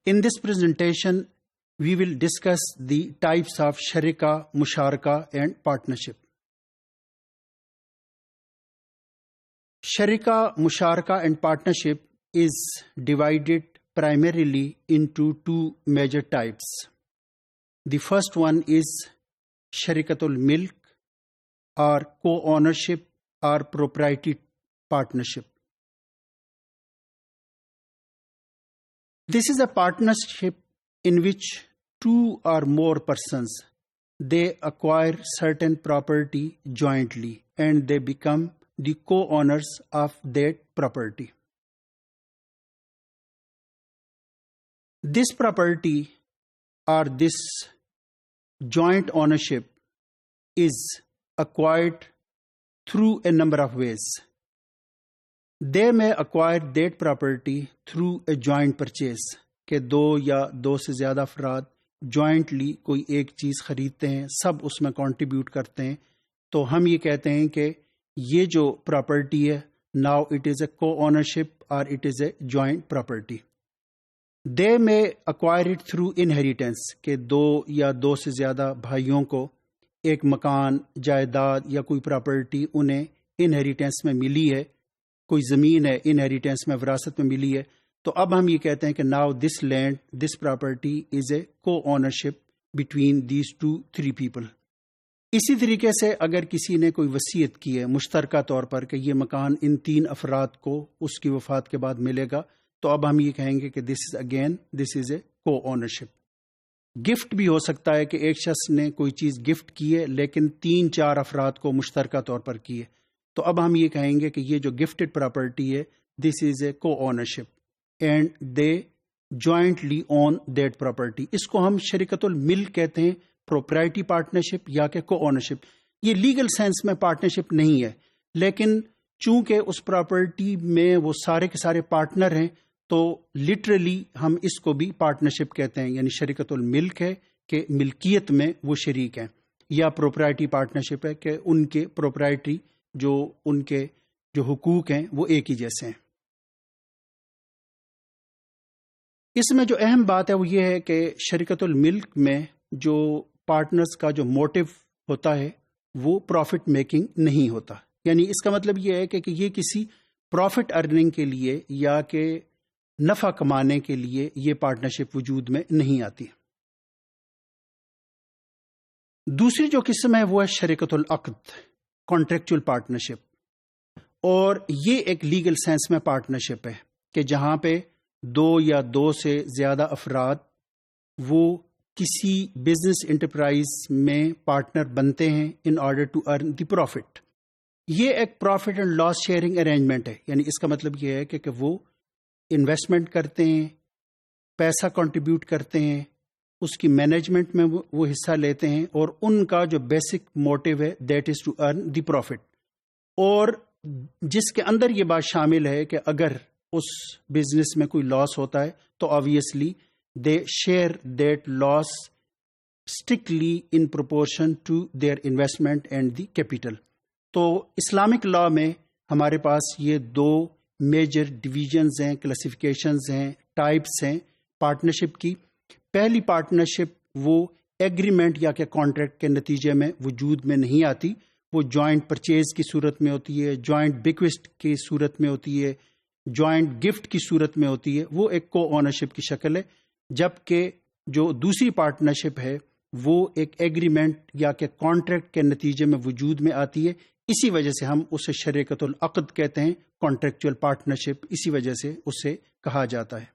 In this presentation, we will discuss the types of sharika, musharaka and partnership. Sharika, musharaka and partnership is divided primarily into two major types. The first one is sharikatul milk or co-ownership or proprietary partnership. This is a partnership in which two or more persons, they acquire certain property jointly and they become the co-owners of that property. This property or this joint ownership is acquired through a number of ways. They may acquire that property through a joint purchase کہ دو یا دو سے زیادہ افراد jointly کوئی ایک چیز خریدتے ہیں، سب اس میں کنٹریبیوٹ کرتے ہیں، تو ہم یہ کہتے ہیں کہ یہ جو پراپرٹی ہے now it is a co ownership اور it is a joint property. They میں اکوائر اٹ تھرو انہیریٹنس کہ دو یا دو سے زیادہ بھائیوں کو ایک مکان، جائیداد یا کوئی پراپرٹی انہیں انہیریٹنس میں ملی ہے، کوئی زمین ہے انہیریٹنس میں وراثت میں ملی ہے، تو اب ہم یہ کہتے ہیں کہ now this land, this property is a co ownership between these 2-3 people. اسی طریقے سے اگر کسی نے کوئی وصیت کی ہے مشترکہ طور پر کہ یہ مکان ان 3 افراد کو اس کی وفات کے بعد ملے گا، تو اب ہم یہ کہیں گے کہ دس is a co ownership. Gift بھی ہو سکتا ہے کہ ایک شخص نے کوئی چیز گفٹ کی ہے لیکن 3-4 افراد کو مشترکہ طور پر کی ہے، تو اب ہم یہ کہیں گے کہ یہ جو گفٹڈ پراپرٹی ہے دس is a co ownership and they jointly own that property. اس کو ہم شریکت الملک کہتے ہیں، پروپرائٹی پارٹنرشپ یا کہ کو اونرشپ. یہ لیگل سینس میں پارٹنرشپ نہیں ہے، لیکن چونکہ اس پراپرٹی میں وہ سارے کے سارے پارٹنر ہیں تو لٹرلی ہم اس کو بھی پارٹنرشپ کہتے ہیں، یعنی شریکت الملک ہے کہ ملکیت میں وہ شریک ہیں، یا پروپرائٹی پارٹنرشپ ہے کہ ان کے پروپرائٹری ان کے جو حقوق ہیں وہ ایک ہی جیسے ہیں. اس میں جو اہم بات ہے وہ یہ ہے کہ شریکت الملک میں جو پارٹنرز کا جو موٹیو ہوتا ہے وہ پروفٹ میکنگ نہیں ہوتا. یعنی اس کا مطلب یہ ہے کہ یہ کسی پروفٹ ارننگ کے لیے یا کہ نفع کمانے کے لیے یہ پارٹنرشپ وجود میں نہیں آتی. دوسری جو قسم ہے وہ ہے شریکت العقد، کانٹریکچول پارٹنرشپ، اور یہ ایک لیگل سینس میں پارٹنرشپ ہے کہ جہاں پہ 2 یا 2 سے زیادہ افراد وہ کسی بزنس انٹرپرائز میں پارٹنر بنتے ہیں in order to earn the profit. یہ ایک profit and loss sharing arrangement ہے، یعنی اس کا مطلب یہ ہے کہ وہ انویسٹمنٹ کرتے ہیں، پیسہ کنٹریبیوٹ کرتے ہیں، اس کی مینجمنٹ میں وہ حصہ لیتے ہیں، اور ان کا جو بیسک موٹیو ہے that is to earn the profit, اور جس کے اندر یہ بات شامل ہے کہ اگر اس بزنس میں کوئی لاس ہوتا ہے تو obviously they share that loss strictly in proportion to their investment and the capital. تو اسلامک لا میں ہمارے پاس یہ 2 میجر ڈویژنز ہیں، کلاسیفیکیشنز ہیں، ٹائپس ہیں پارٹنرشپ کی. پہلی پارٹنرشپ وہ ایگریمنٹ یا کہ کانٹریکٹ کے نتیجے میں وجود میں نہیں آتی، وہ جوائنٹ پرچیز کی صورت میں ہوتی ہے، جوائنٹ بیکوسٹ کی صورت میں ہوتی ہے، جوائنٹ گفٹ کی صورت میں ہوتی ہے، وہ ایک کو اونرشپ کی شکل ہے. جبکہ جو دوسری پارٹنرشپ ہے وہ ایک ایگریمنٹ یا کہ کانٹریکٹ کے نتیجے میں وجود میں آتی ہے. اسی وجہ سے ہم اسے شریکت العقد کہتے ہیں، کانٹریکچول پارٹنرشپ اسی وجہ سے اسے کہا جاتا ہے.